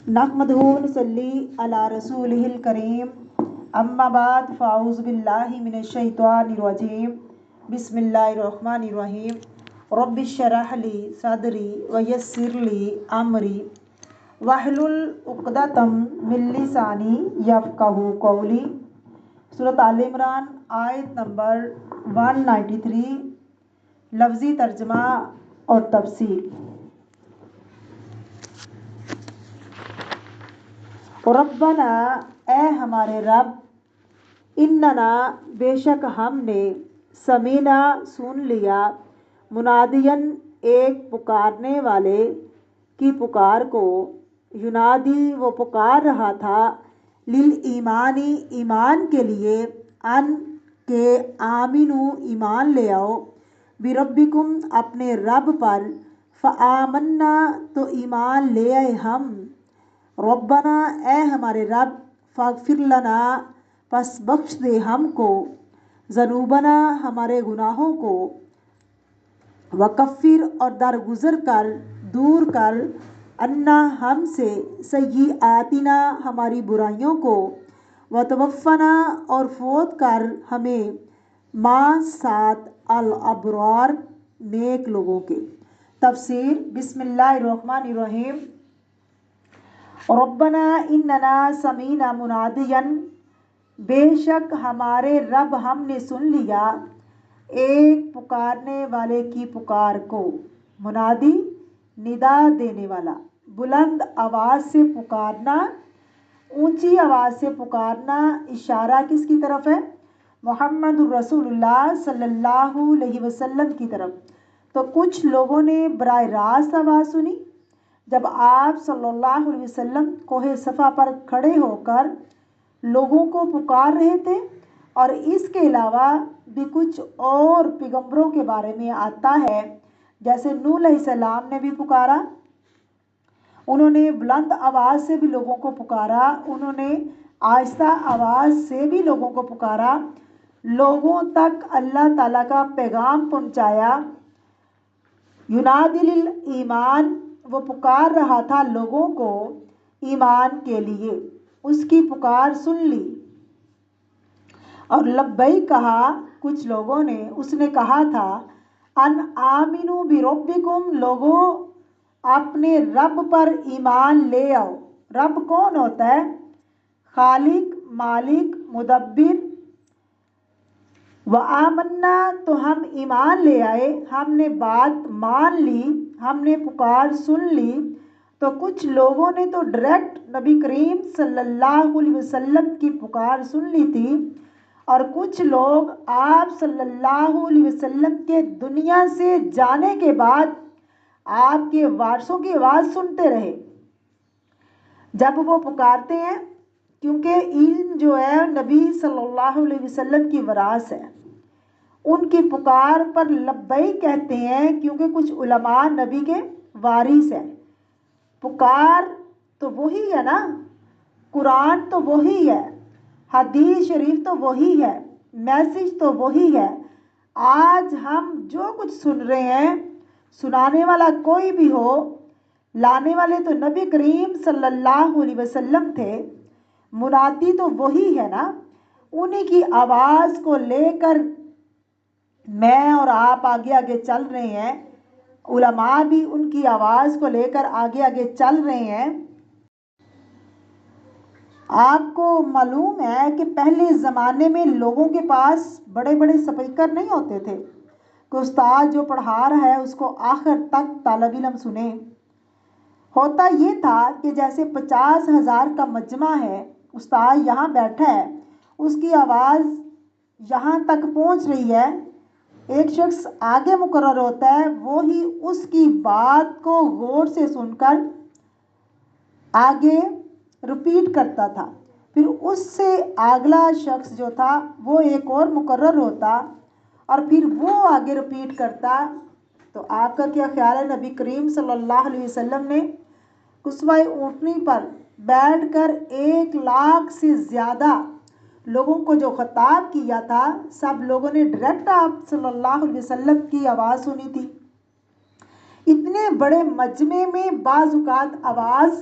نحمدہ ونصلی علی رسولہ الکریم اما بعد فاعوذ باللہ من الشیطان الرجیم بسم اللہ الرحمن الرحیم رب اشرح لی صدری ویسر لی امری واحلل عقدۃ من لسانی یفقہوا قولی۔ سورۃ آل عمران آیت نمبر 193، لفظی ترجمہ اور تفسیر۔ ربنا اے ہمارے رب، اننا بے شک ہم نے، سمینا سن لیا، منادین ایک پکارنے والے کی پکار کو، ینادی وہ پکار رہا تھا، للایمانی ایمان کے لیے، ان کے آمنو ایمان لے آؤ، بربکم اپنے رب پر، فآمنا تو ایمان لے آئے ہم، ربنا اے ہمارے رب، فاغفر لنا پس بخش دے ہم کو، ذنوبنا ہمارے گناہوں کو، وکفر اور درگزر کر، دور کر، عنا ہم سے، سیئاتنا ہماری برائیوں کو، وتوفنا اور فوت کر ہمیں، ماں ساتھ الابرار نیک لوگوں کے۔ تفسیر۔ بسم اللہ الرحمن الرحیم۔ ربنا اننا سمینا منادیا، بے شک ہمارے رب ہم نے سن لیا ایک پکارنے والے کی پکار کو۔ منادی ندا دینے والا، بلند آواز سے پکارنا، اونچی آواز سے پکارنا، اشارہ کس کی طرف ہے؟ محمد الرسول اللہ صلی اللہ علیہ وسلم کی طرف۔ تو کچھ لوگوں نے براہ راست آواز سنی جب آپ صلی اللہ علیہ وسلم کوہ صفا پر کھڑے ہو کر لوگوں کو پکار رہے تھے، اور اس کے علاوہ بھی کچھ اور پیغمبروں کے بارے میں آتا ہے، جیسے نوح علیہ السلام نے بھی پکارا، انہوں نے بلند آواز سے بھی لوگوں کو پکارا، انہوں نے آہستہ آواز سے بھی لوگوں کو پکارا، لوگوں تک اللہ تعالیٰ کا پیغام پہنچایا۔ ینادی للایمان، وہ پکار رہا تھا لوگوں کو ایمان کے لیے، اس کی پکار سن لی اور لبیک کہا کچھ لوگوں نے، اس نے کہا تھا ان آمنو بربکم، لوگوں اپنے رب پر ایمان لے آؤ۔ رب کون ہوتا ہے؟ خالق، مالک، مدبر۔ وآمنا، تو ہم ایمان لے آئے، ہم نے بات مان لی، ہم نے پکار سن لی۔ تو کچھ لوگوں نے تو ڈائریکٹ نبی کریم صلی اللہ علیہ وسلم کی پکار سن لی تھی، اور کچھ لوگ آپ صلی اللہ علیہ وسلم کے دنیا سے جانے کے بعد آپ کے وارثوں کی آواز سنتے رہے جب وہ پکارتے ہیں، کیونکہ علم جو ہے نبی صلی اللہ علیہ وسلم کی وراثت ہے، ان کی پکار پر لبیک کہتے ہیں، کیونکہ کچھ علماء نبی کے وارث ہیں۔ پکار تو وہی ہے نا، قرآن تو وہی ہے، حدیث شریف تو وہی ہے، میسج تو وہی ہے۔ آج ہم جو کچھ سن رہے ہیں، سنانے والا کوئی بھی ہو، لانے والے تو نبی کریم صلی اللہ علیہ وسلم تھے، منادی تو وہی ہے نا، انہی کی آواز کو لے کر میں اور آپ آگے آگے چل رہے ہیں، علماء بھی ان کی آواز کو لے کر آگے آگے چل رہے ہیں۔ آپ کو معلوم ہے کہ پہلے زمانے میں لوگوں کے پاس بڑے بڑے اسپیکر نہیں ہوتے تھے کہ استاد جو پڑھا رہا ہے اس کو آخر تک طالب علم سنے۔ ہوتا یہ تھا کہ جیسے 50,000 کا مجمع ہے، استاد یہاں بیٹھا ہے، اس کی آواز یہاں تک پہنچ رہی ہے، ایک شخص آگے مقرر ہوتا ہے، وہی اس کی بات کو غور سے سن کر آگے رپیٹ کرتا تھا، پھر اس سے اگلا شخص جو تھا وہ ایک اور مقرر ہوتا اور پھر وہ آگے رپیٹ کرتا۔ تو آپ کا کیا خیال ہے، نبی کریم صلی اللہ علیہ وسلم نے قصوہ اونٹنی پر بیٹھ کر 1,00,000 سے زیادہ لوگوں کو جو خطاب کیا تھا، سب لوگوں نے ڈائریکٹ آپ صلی اللہ علیہ وسلم کی آواز سنی تھی؟ اتنے بڑے مجمع میں بعض اوقات آواز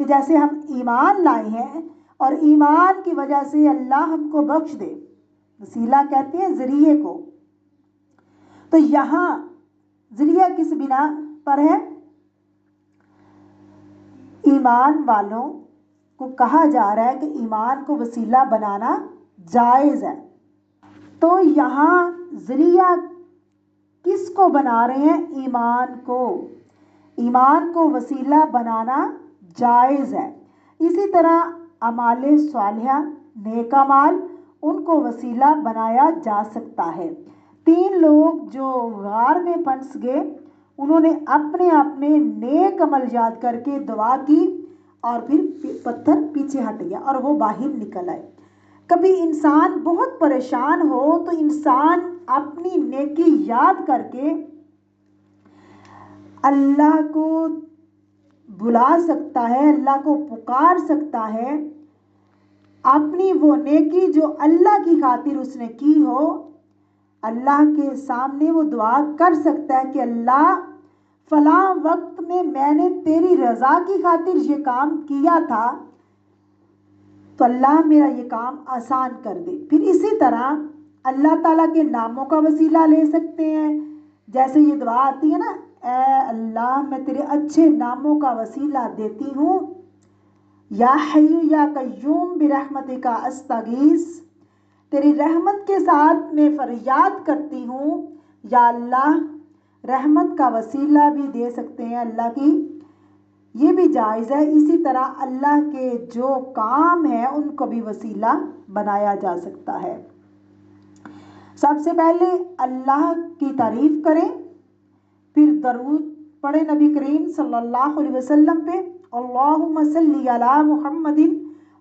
کہ جیسے ہم ایمان لائے ہیں اور ایمان کی وجہ سے اللہ ہم کو بخش دے، وسیلہ کہتے ہیں ذریعے کو. تو یہاں ذریعہ کس بنا پر ہے؟ ایمان والوں کو کہا جا رہا ہے کہ ایمان کو وسیلہ بنانا جائز ہے. تو یہاں ذریعہ کس کو بنا رہے ہیں؟ ایمان کو. ایمان کو وسیلہ بنانا جائز ہے. اسی طرح اعمال صالحہ، نیک اعمال، ان کو وسیلہ بنایا جا سکتا ہے. 3 لوگ جو غار میں پھنس گئے، انہوں نے اپنے اپنے نیک عمل یاد کر کے دعا کی اور پھر پتھر پیچھے ہٹ گیا اور وہ باہر نکل آئے. کبھی انسان بہت پریشان ہو تو انسان اپنی نیکی یاد کر کے اللہ کو بلا سکتا ہے، اللہ کو پکار سکتا ہے. اپنی وہ نیکی جو اللہ کی خاطر اس نے کی ہو، اللہ کے سامنے وہ دعا کر سکتا ہے کہ اللہ فلاں وقت میں نے تیری رضا کی خاطر یہ کام کیا تھا، تو اللہ میرا یہ کام آسان کر دے. پھر اسی طرح اللہ تعالیٰ کے ناموں کا وسیلہ لے سکتے ہیں. جیسے یہ دعا آتی ہے نا، اے اللہ میں تیرے اچھے ناموں کا وسیلہ دیتی ہوں، یا حی یا قیوم برحمتک استغیث، تیری رحمت کے ساتھ میں فریاد کرتی ہوں. یا اللہ، رحمت کا وسیلہ بھی دے سکتے ہیں اللہ کی، یہ بھی جائز ہے. اسی طرح اللہ کے جو کام ہیں ان کو بھی وسیلہ بنایا جا سکتا ہے. سب سے پہلے اللہ کی تعریف کریں، پھر درود پڑھیں نبی کریم صلی اللہ علیہ وسلم پہ. اللہم صلی علی محمد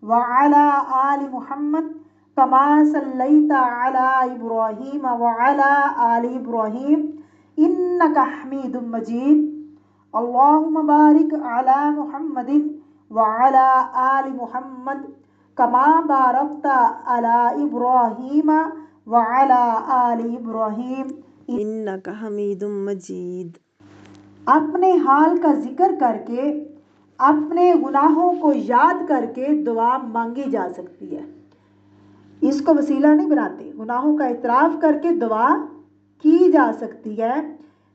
وعلی آل محمد کما صلیت علی ابراہیم وعلی آل ابراہیم انک حمید مجید. اللہم بارک علی محمد وعلی آل محمد کما بارکت علی ابراہیم وعلی آل ابراہیم انک حمید مجید. اپنے حال کا ذکر کر کے، اپنے گناہوں کو یاد کر کے دعا مانگی جا سکتی ہے. اس کو وسیلہ نہیں بناتے، گناہوں کا اعتراف کر کے دعا کی جا سکتی ہے.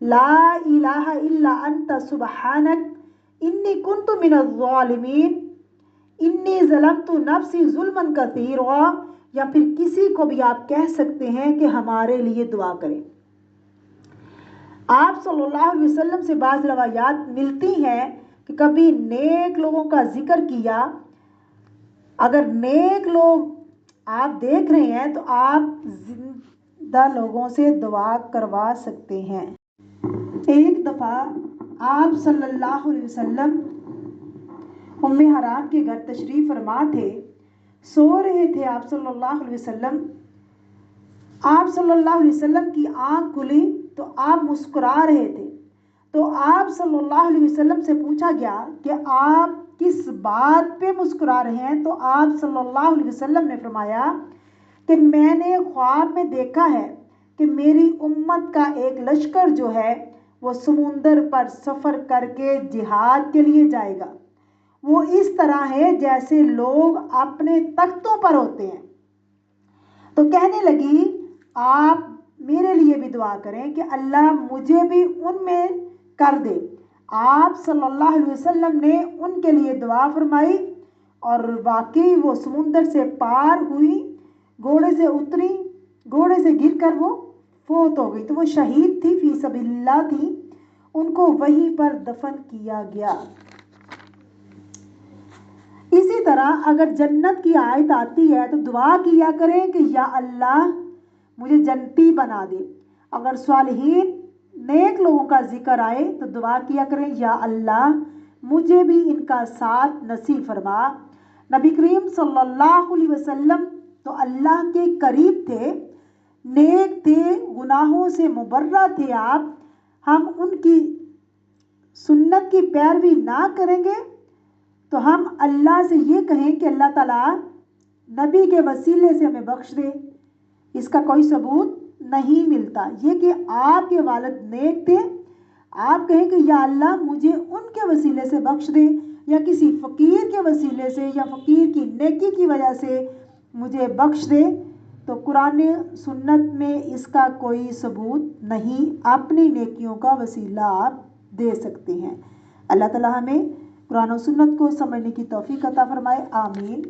لا الہ الا انت سبحانک انی کنت من الظالمین انی ظلمت نفسی ظلما کثیرا. یا پھر کسی کو بھی آپ کہہ سکتے ہیں کہ ہمارے لیے دعا کریں. آپ صلی اللہ علیہ وسلم سے بعض روایات ملتی ہیں کہ کبھی نیک لوگوں کا ذکر کیا. اگر نیک لوگ آپ دیکھ رہے ہیں تو آپ زندہ لوگوں سے دعا کروا سکتے ہیں. ایک دفعہ آپ صلی اللہ علیہ وسلم ام حرام کے گھر تشریف فرما تھے. سو رہے تھے آپ صلی اللہ علیہ وسلم. آپ صلی اللہ علیہ وسلم کی آنکھ کھلی تو آپ مسکرا رہے تھے. تو آپ صلی اللہ علیہ وسلم سے پوچھا گیا کہ آپ کس بات پہ مسکرا رہے ہیں؟ تو آپ صلی اللہ علیہ وسلم نے فرمایا کہ میں نے خواب میں دیکھا ہے کہ میری امت کا ایک لشکر جو ہے وہ سمندر پر سفر کر کے جہاد کے لیے جائے گا. وہ اس طرح ہے جیسے لوگ اپنے تختوں پر ہوتے ہیں. تو کہنے لگی آپ میرے لیے بھی دعا کریں کہ اللہ مجھے بھی ان میں کر دے. آپ صلی اللہ علیہ وسلم نے ان کے لیے دعا فرمائی اور واقعی وہ سمندر سے پار ہوئی، گھوڑے سے اتری، گھوڑے سے گر کر وہ فوت ہو گئی. تو وہ شہید تھی، فی سبیل اللہ تھی، ان کو وہیں پر دفن کیا گیا. اسی طرح اگر جنت کی آیت آتی ہے تو دعا کیا کریں کہ یا اللہ مجھے جنتی بنا دے. اگر صالحین نیک لوگوں کا ذکر آئے تو دعا کیا کریں یا اللہ مجھے بھی ان کا ساتھ نصیب فرما. نبی کریم صلی اللہ علیہ وسلم تو اللہ کے قریب تھے، نیک تھے، گناہوں سے مبرہ تھے. آپ ہم ان کی سنت کی پیروی نہ کریں گے تو ہم اللہ سے یہ کہیں کہ اللہ تعالیٰ نبی کے وسیلے سے ہمیں بخش دے. اس کا کوئی ثبوت نہیں ملتا. یہ کہ آپ کے والد نیک تھے، آپ کہیں کہ یا اللہ مجھے ان کے وسیلے سے بخش دے یا کسی فقیر کے وسیلے سے یا فقیر کی نیکی کی وجہ سے مجھے بخش دے، تو قرآن سنت میں اس کا کوئی ثبوت نہیں، اپنی نیکیوں کا وسیلہ آپ دے سکتے ہیں۔ اللہ تعالیٰ ہمیں قرآن و سنت کو سمجھنے کی توفیق عطا فرمائے، آمین۔